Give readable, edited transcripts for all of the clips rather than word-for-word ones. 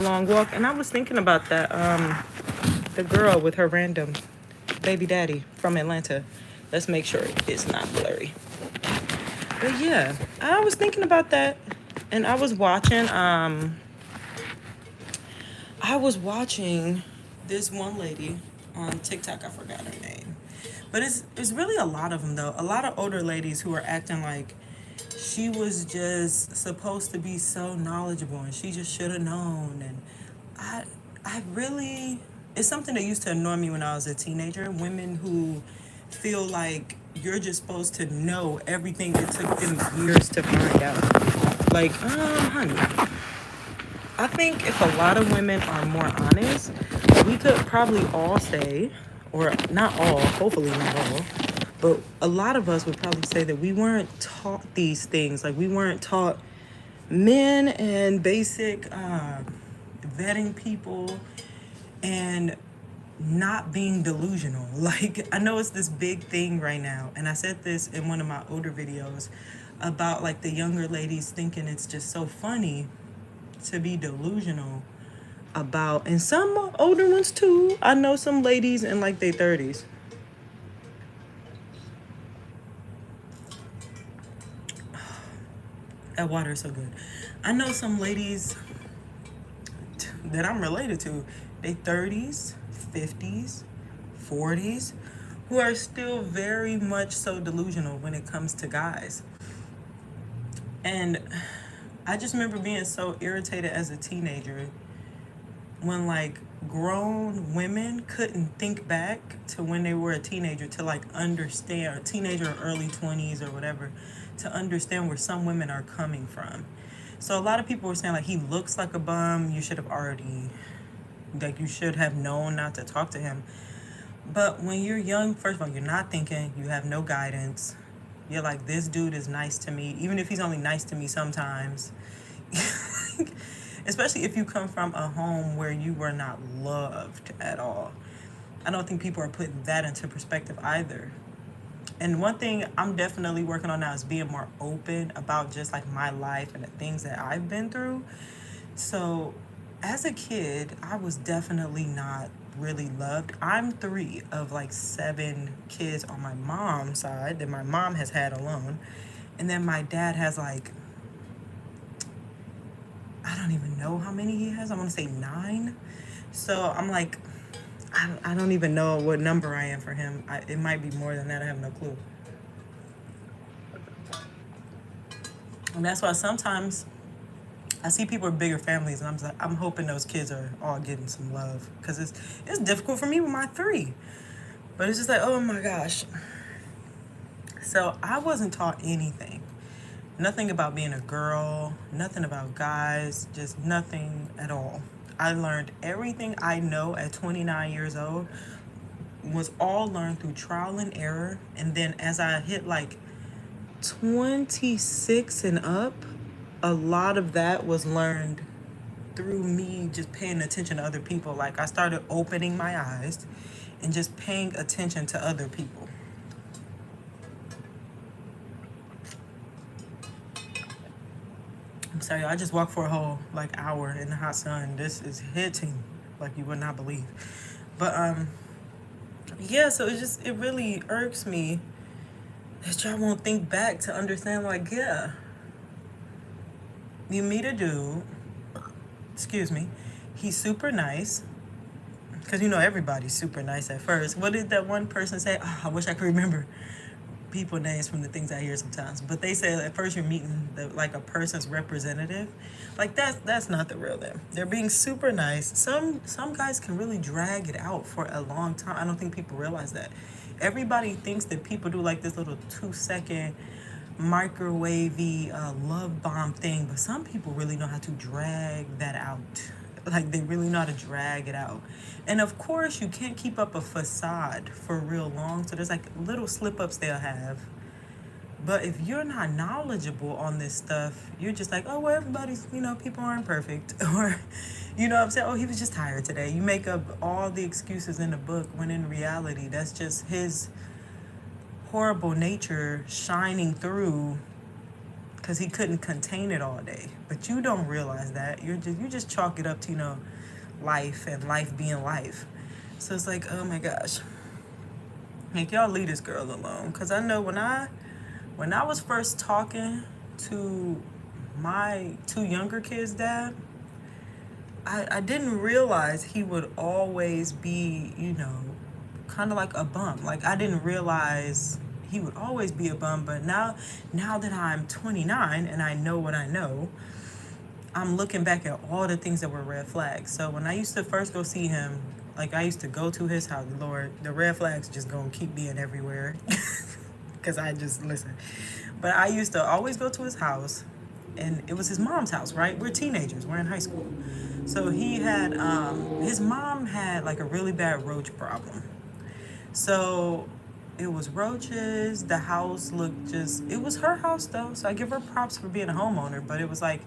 long walk, and I was thinking about that. The girl with her random baby daddy from Atlanta. Let's make sure it's not blurry. But yeah, I was thinking about that, and I was watching this one lady on TikTok. I forgot her name, but it's really a lot of them though. A lot of older ladies who are acting like she was just supposed to be so knowledgeable and she just should have known. And I I really, it's something that used to annoy me when I was a teenager. Women who feel like you're just supposed to know everything it took them years to find out. Like, honey, I think if a lot of women are more honest, we could probably all say, or not all, hopefully not all, but a lot of us would probably say that we weren't taught these things. Like, we weren't taught men and basic vetting people and not being delusional. Like, I know it's this big thing right now, and I said this in one of my older videos about like the younger ladies thinking it's just so funny to be delusional about, and some older ones too. I know some ladies in like their 30s. That water is so good. I know some ladies that I'm related to, they 30s, 50s, 40s, who are still very much so delusional when it comes to guys. And I just remember being so irritated as a teenager when like grown women couldn't think back to when they were a teenager to like understand, or teenager or early 20s or whatever, to understand where some women are coming from. So a lot of people were saying like he looks like a bum, you should have already, like you should have known not to talk to him. But when you're young, first of all, you're not thinking, you have no guidance. You're like, this dude is nice to me, even if he's only nice to me sometimes. Especially if you come from a home where you were not loved at all. I don't think people are putting that into perspective either. And one thing I'm definitely working on now is being more open about just like my life and the things that I've been through. So as a kid, I was definitely not really loved. I'm three of like seven kids on my mom's side that my mom has had alone. And then my dad has like, I don't even know how many he has. I want to say nine. So I'm like, I don't even know what number I am for him. It might be more than that. I have no clue. And that's why sometimes I see people with bigger families, and I'm like, I'm hoping those kids are all getting some love, because it's difficult for me with my three. But it's just like, oh my gosh. So I wasn't taught anything. Nothing about being a girl, nothing about guys, just nothing at all. I learned everything I know at 29 years old was all learned through trial and error. And then as I hit like 26 and up, a lot of that was learned through me just paying attention to other people. Like, I started opening my eyes and just paying attention to other people. I'm sorry, I just walked for a whole like hour in the hot sun. This is hitting like you would not believe. But yeah, so it really irks me that y'all won't think back to understand, like, yeah, you meet a dude, excuse me, he's super nice, because you know everybody's super nice at first. What did that one person say? Oh, I wish I could remember people names from the things I hear sometimes. But they say at first you're meeting like a person's representative. Like, that's not the real them. They're being super nice. Some guys can really drag it out for a long time. I don't think people realize that. Everybody thinks that people do like this little 2-second microwavy love bomb thing, but some people really know how to drag that out. Like, they really know how to drag it out. And of course, you can't keep up a facade for real long, so there's like little slip-ups they'll have. But if you're not knowledgeable on this stuff, you're just like, oh, well, everybody's, people aren't perfect. Or, I'm saying, oh, he was just tired today. You make up all the excuses in the book, when in reality, that's just his horrible nature shining through, because he couldn't contain it all day. But you don't realize that. You just chalk it up to, life and life being life. So it's like, oh my gosh. Like, y'all leave this girl alone. Because I know when I was first talking to my two younger kids' dad, I didn't realize he would always be, kind of like a bum. Like, I didn't realize he would always be a bum. But now that I'm 29 and I know what I know, I'm looking back at all the things that were red flags. So when I used to first go see him, like, I used to go to his house, Lord, the red flags just gonna keep being everywhere. Because I just listen. But I used to always go to his house, and it was his mom's house, right? We're teenagers, we're in high school. So he had, his mom had like a really bad roach problem. So it was roaches, the house looked it was her house though. So I give her props for being a homeowner, but it was like,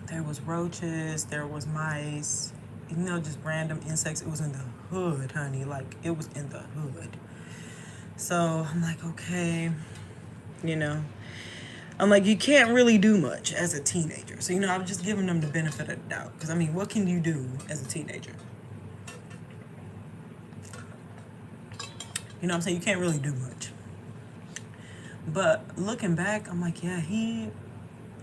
there was roaches, there was mice, just random insects. It was in the hood, honey. Like, it was in the hood. So I'm like, okay, I'm like, you can't really do much as a teenager. So, I'm just giving them the benefit of the doubt. Because, what can you do as a teenager? You know what I'm saying? You can't really do much. But looking back, I'm like, yeah,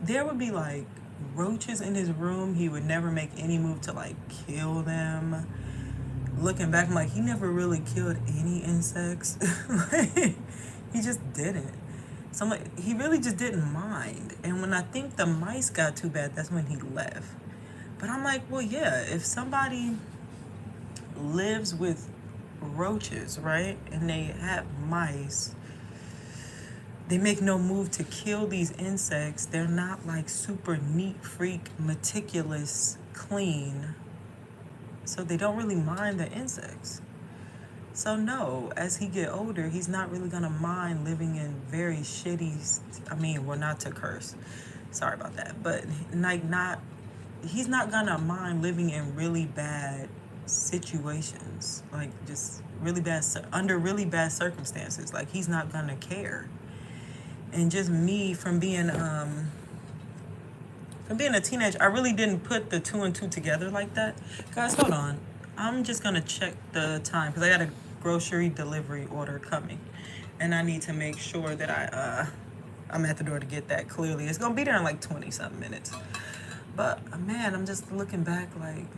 there would be like roaches in his room. He would never make any move to like kill them. Looking back, I'm like, he never really killed any insects. He just didn't. So I'm like, he really just didn't mind. And when I think the mice got too bad, that's when he left. But I'm like, well, yeah, if somebody lives with roaches, right, and they have mice, they make no move to kill these insects. They're not like super neat, freak, meticulous, clean. So they don't really mind the insects. So no, as he get older, he's not really gonna mind living in very shitty, well, not to curse, sorry about that, but he's not gonna mind living in really bad situations, like just really bad, under really bad circumstances. Like, he's not gonna care. And just me, from being a teenager, I really didn't put the two and two together like that. Guys, hold on. I'm just gonna check the time because I got a grocery delivery order coming, and I need to make sure that I'm at the door to get that clearly. It's gonna be there in like 20-something minutes. But man, I'm just looking back like,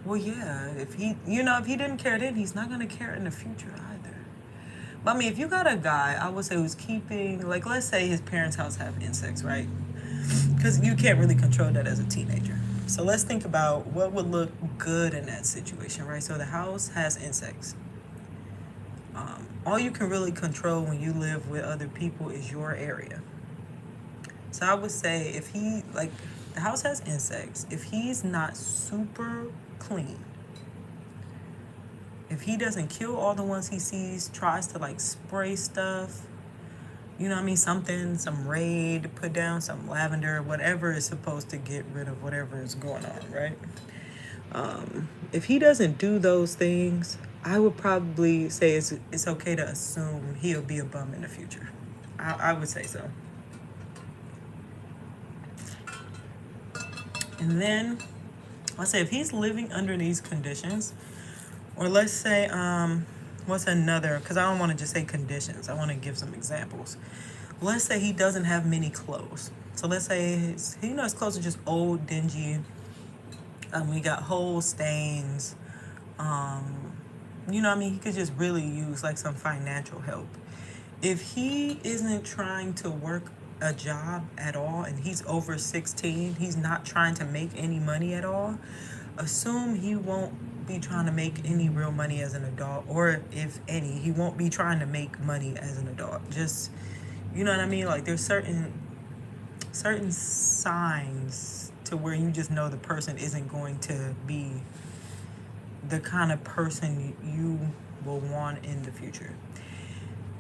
well, yeah, if he didn't care then, he's not gonna care in the future either. But if you got a guy, I would say, who's keeping, like, let's say his parents' house have insects, right? Because you can't really control that as a teenager. So let's think about what would look good in that situation, right? So the house has insects. All you can really control when you live with other people is your area. So I would say if the house has insects, if he's not super clean, if he doesn't kill all the ones he sees, tries to like spray stuff, some Raid, put down some lavender, whatever is supposed to get rid of whatever is going on, right? If he doesn't do those things, I would probably say it's okay to assume he'll be a bum in the future. I would say so. And then, let's say if he's living under these conditions, or let's say, what's another, because I don't want to just say conditions. I want to give some examples. Let's say he doesn't have many clothes. So let's say his clothes are just old, dingy. We got hole stains. He could just really use like some financial help. If he isn't trying to work a job at all and he's over 16, he's not trying to make any money at all, assume he won't be trying to make any real money as an adult, or if any, he won't be trying to make money as an adult. Just, like there's certain signs to where you just know the person isn't going to be the kind of person you will want in the future.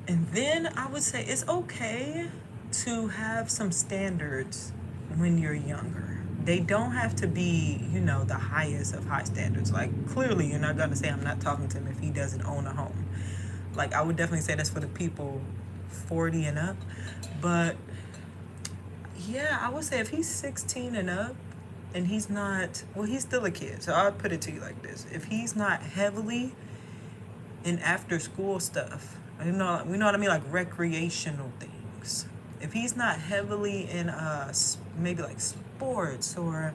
And then I would say it's okay to have some standards when you're younger. They don't have to be, the highest of high standards. Like, clearly, you're not going to say, I'm not talking to him if he doesn't own a home. Like, I would definitely say that's for the people 40 and up. But yeah, I would say if he's 16 and up and he's not, well, he's still a kid. So I'll put it to you like this. If he's not heavily in after school stuff, we know what I mean, like recreational things. If he's not heavily in maybe like sports, or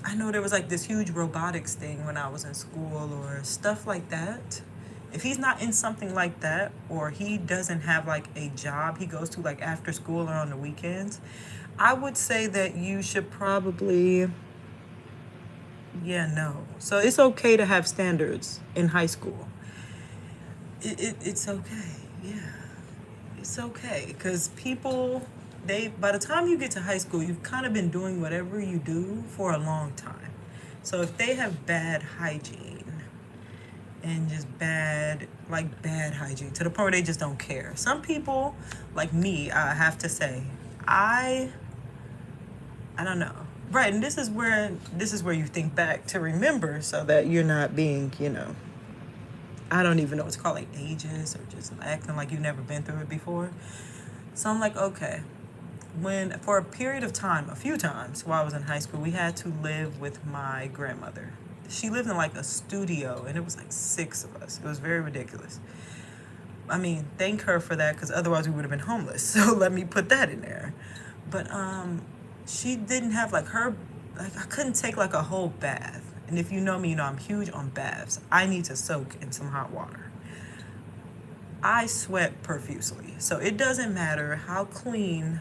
I know there was like this huge robotics thing when I was in school or stuff like that. If he's not in something like that, or he doesn't have like a job he goes to like after school or on the weekends, I would say that you should probably, yeah, no. So it's okay to have standards in high school. It's okay. Yeah, it's okay. Because people, by the time you get to high school, you've kind of been doing whatever you do for a long time. So if they have bad hygiene and just bad hygiene to the point where they just don't care. Some people, like me, I have to say, I don't know. Right, and this is where you think back to remember so that you're not being, I don't even know what to call like ages or just acting like you've never been through it before. So I'm like, okay. When for a period of time, a few times while I was in high school, we had to live with my grandmother. She lived in like a studio and it was like 6 of us. It was very ridiculous. I mean, thank her for that because otherwise we would have been homeless. So let me put that in there. But she didn't have like I couldn't take like a whole bath. And if you know me, you know I'm huge on baths. I need to soak in some hot water. I sweat profusely. So it doesn't matter how clean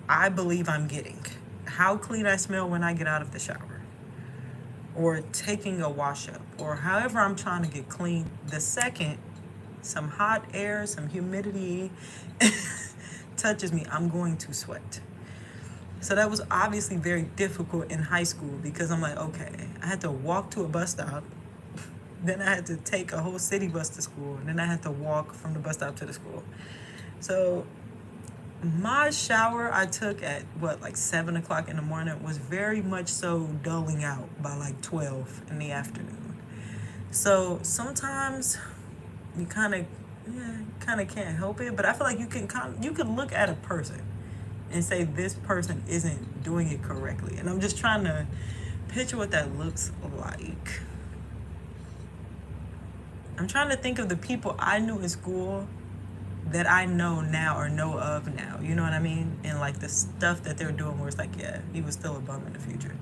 I believe I'm getting, how clean I smell when I get out of the shower, or taking a wash up, or however I'm trying to get clean. The second some hot air, some humidity touches me, I'm going to sweat. So that was obviously very difficult in high school because I'm like, okay, I had to walk to a bus stop. Then I had to take a whole city bus to school. And then I had to walk from the bus stop to the school. So my shower I took at like 7 o'clock in the morning was very much so dulling out by like 12 in the afternoon. So sometimes you kind of can't help it. But I feel like you can look at a person and say this person isn't doing it correctly. And I'm just trying to picture what that looks like. I'm trying to think of the people I knew in school that I know now or know of now. You know what I mean? And like the stuff that they're doing where it's like, yeah, he was still a bum in the future.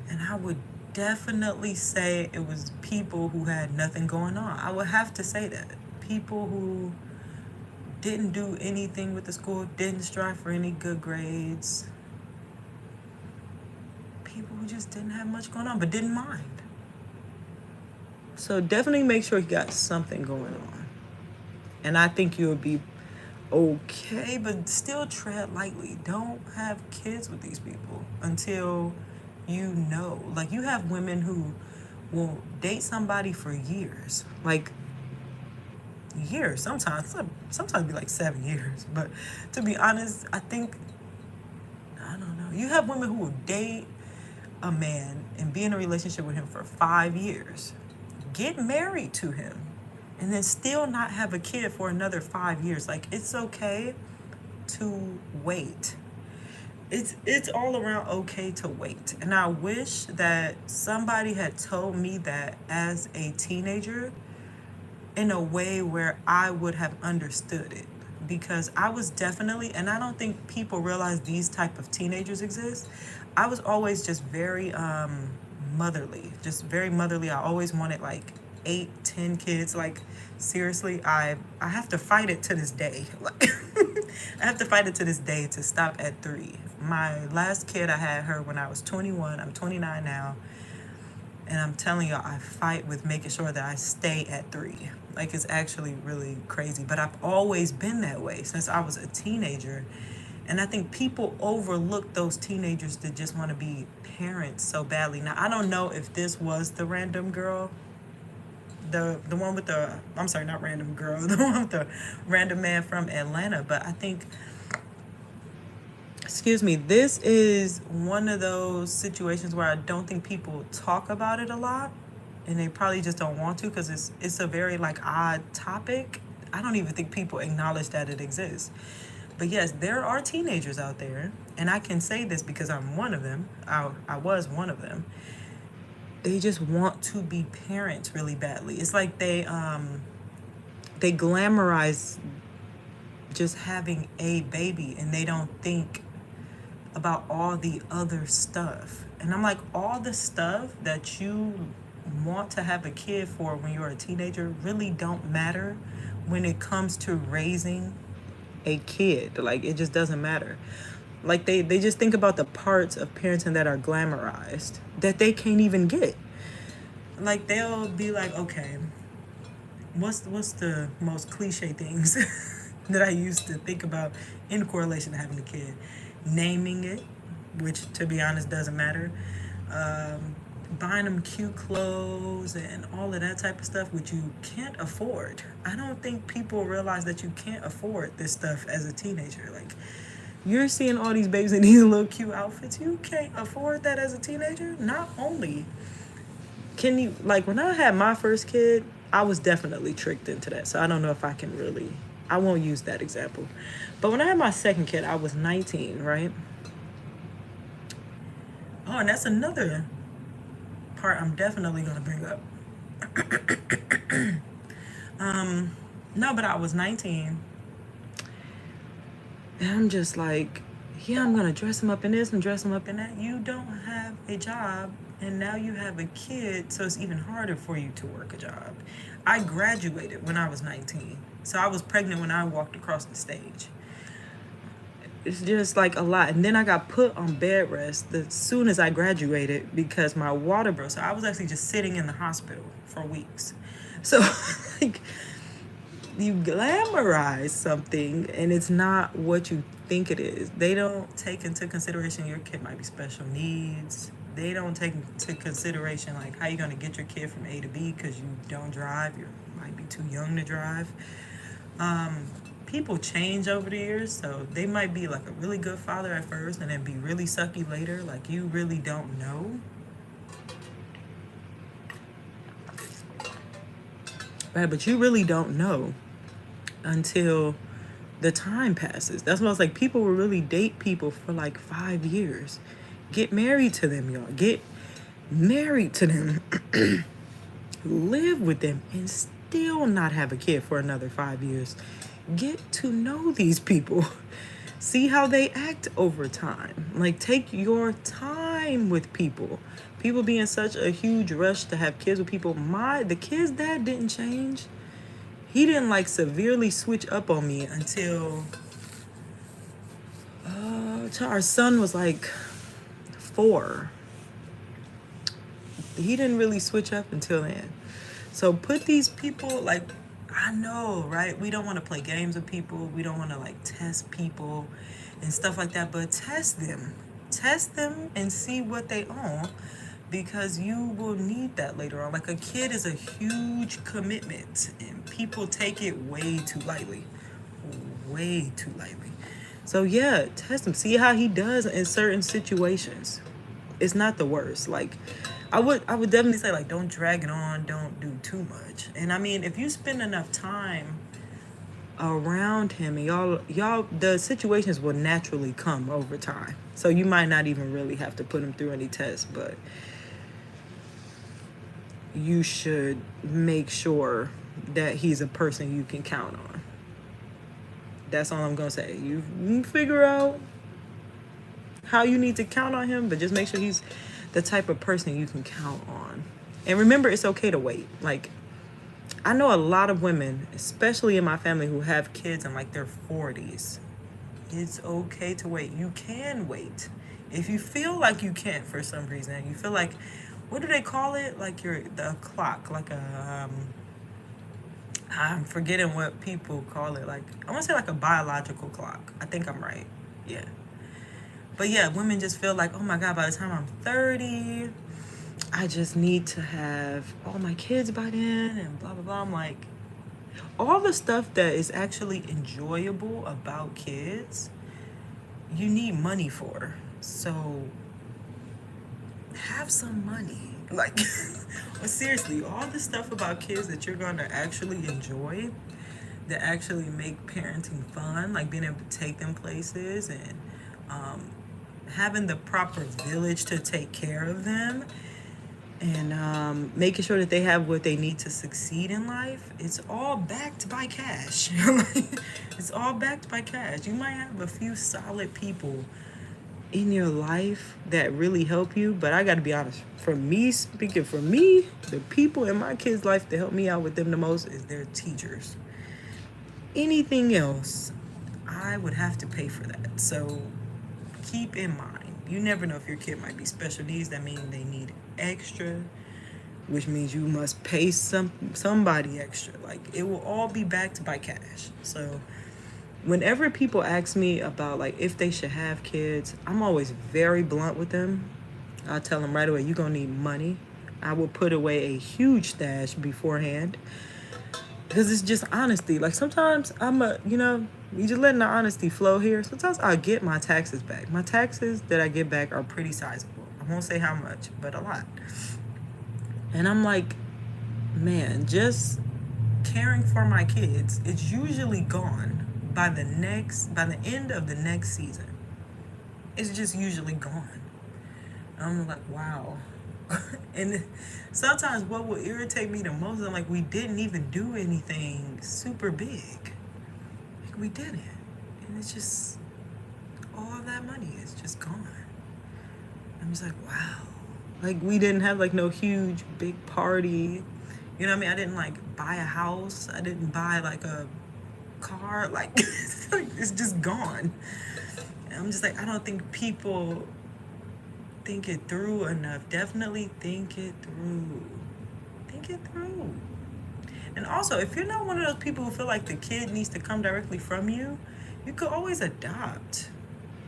And I would definitely say it was people who had nothing going on. I would have to say that. People who didn't do anything with the school, didn't strive for any good grades. People who just didn't have much going on, but didn't mind. So definitely make sure you got something going on. And I think you'll be okay, but still tread lightly. Don't have kids with these people until you know. Like, you have women who will date somebody for years. Like, years, sometimes be like 7 years. But to be honest, I don't know. You have women who will date a man and be in a relationship with him for 5 years, get married to him, and then still not have a kid for another 5 years. Like, it's okay to wait. It's all around okay to wait. And I wish that somebody had told me that as a teenager in a way where I would have understood it. Because I was definitely, and I don't think people realize these type of teenagers exist. I was always just very motherly, just very motherly. I always wanted like 8, 10 kids. Like, seriously, I have to fight it to this day. Like, I have to fight it to this day to stop at 3. My last kid, I had her when I was 21. I'm 29 now. And I'm telling y'all, I fight with making sure that I stay at 3. Like, it's actually really crazy. But I've always been that way since I was a teenager. And I think people overlook those teenagers that just want to be parents so badly. Now, I don't know if this was the random girl. The one with the, I'm sorry, not random girl. The one with the random man from Atlanta. But I think, excuse me, this is one of those situations where I don't think people talk about it a lot. and they probably just don't want to because it's a very like odd topic. I don't even think people acknowledge that it exists. But yes, there are teenagers out there, and I can say this because I'm one of them. I was one of them. They just want to be parents really badly. It's like they glamorize just having a baby, and they don't think about all the other stuff. And I'm like, all the stuff that you want to have a kid for when you're a teenager really don't matter when it comes to raising a kid. Like, it just doesn't matter. Like, they just think about the parts of parenting that are glamorized that they can't even get. Like, they'll be like, okay, what's the most cliche things that I used to think about in correlation to having a kid? Naming it, which to be honest doesn't matter. Buying them cute clothes and all of that type of stuff, which you can't afford. I don't think people realize that you can't afford this stuff as a teenager. Like, you're seeing all these babies in these little cute outfits. You can't afford that as a teenager. Not only can you, like, when I had my first kid, I was definitely tricked into that. So I don't know if I can really, I won't use that example. But when I had my second kid, I was 19, right? Oh, and that's another part I'm definitely going to bring up. No, but I was 19. And I'm just like, yeah, I'm going to dress him up in this and dress him up in that. You don't have a job, and now you have a kid, so it's even harder for you to work a job. I graduated when I was 19. So I was pregnant when I walked across the stage. It's just like a lot. And then I got put on bed rest as soon as I graduated because my water broke. So I was actually just sitting in the hospital for weeks. So like, you glamorize something and it's not what you think it is. They don't take into consideration your kid might be special needs. They don't take into consideration like how you're going to get your kid from A to B because you don't drive. You might be too young to drive. People change over the years, so they might be like a really good father at first and then be really sucky later. Like, you really don't know. Right, but you really don't know until the time passes. That's why I was like, people will really date people for like 5 years. Get married to them, y'all. Get married to them. Live with them and still not have a kid for another 5 years. Get to know these people. See how they act over time. Like, take your time with people. People be in such a huge rush to have kids with people. The kid's dad didn't change. He didn't like severely switch up on me until our son was like 4. He didn't really switch up until then. So put these people, like, I know, right? We don't want to play games with people. We don't want to like test people and stuff like that, but test them. Test them and see what they own, because you will need that later on. Like, a kid is a huge commitment and people take it way too lightly. Way too lightly. So yeah, test him. See how he does in certain situations. It's not the worst. Like, I would definitely say, like, don't drag it on, don't do too much. And I mean, if you spend enough time around him, and y'all the situations will naturally come over time. So you might not even really have to put him through any tests, but you should make sure that he's a person you can count on. That's all I'm gonna say. You can figure out how you need to count on him, but just make sure he's the type of person you can count on. And remember, it's okay to wait. Like, I know a lot of women, especially in my family, who have kids in like their 40s. It's okay to wait. You can wait. If you feel like you can't for some reason, you feel like, what do they call it? Like the clock, like I'm forgetting what people call it. Like, I want to say like a biological clock. I think I'm right. Yeah. But yeah, women just feel like, oh my God, by the time I'm 30, I just need to have all my kids by then and blah, blah, blah. I'm like, all the stuff that is actually enjoyable about kids, you need money for. So have some money. Like, well, seriously, all the stuff about kids that you're going to actually enjoy, that actually make parenting fun, like being able to take them places and um, having the proper village to take care of them, and making sure that they have what they need to succeed in life, it's all backed by cash. It's all backed by cash. You might have a few solid people in your life that really help you, but I got to be honest, for me, speaking for me, the people in my kids' life that help me out with them the most is their teachers. Anything else, I would have to pay for that. So keep in mind, you never know if your kid might be special needs. That means they need extra, which means you must pay somebody extra. Like, it will all be backed by cash. So whenever people ask me about like if they should have kids, I'm always very blunt with them. I'll tell them right away, you're gonna need money. I will put away a huge stash beforehand, because it's just honesty. Like, sometimes you just letting the honesty flow here. Sometimes I get my taxes back. My taxes that I get back are pretty sizable. I won't say how much, but a lot. And I'm like, man, just caring for my kids, it's usually gone by the end of the next season. It's just usually gone. I'm like, wow. And sometimes what will irritate me the most is like, we didn't even do anything super big. Like, we didn't. And it's just, all of that money is just gone. I'm just like, wow. Like, we didn't have like no huge big party. You know what I mean? I didn't like buy a house. I didn't buy like a car. Like, it's just gone. And I'm just like, I don't think people think it through enough. Definitely think it through. Think it through. And also, if you're not one of those people who feel like the kid needs to come directly from you, you could always adopt.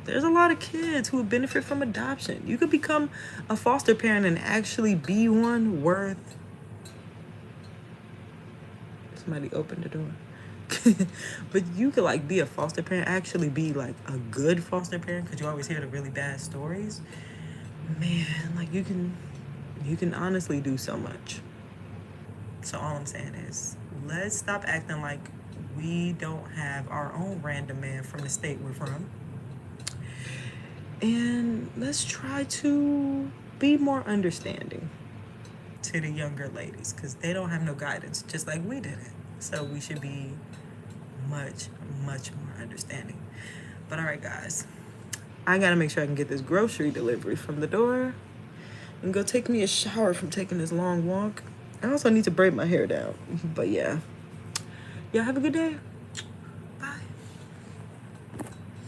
There's a lot of kids who benefit from adoption. You could become a foster parent and actually be one worth. Somebody opened the door. But you could like be a foster parent, actually be like a good foster parent, because you always hear the really bad stories. Man, like you can honestly do so much. So all I'm saying is, let's stop acting like we don't have our own random man from the state we're from. And let's try to be more understanding to the younger ladies, because they don't have no guidance, just like we didn't. So we should be much, much more understanding. But all right, guys, I gotta make sure I can get this grocery delivery from the door and go take me a shower from taking this long walk. I also need to braid my hair down. But yeah, y'all have a good day.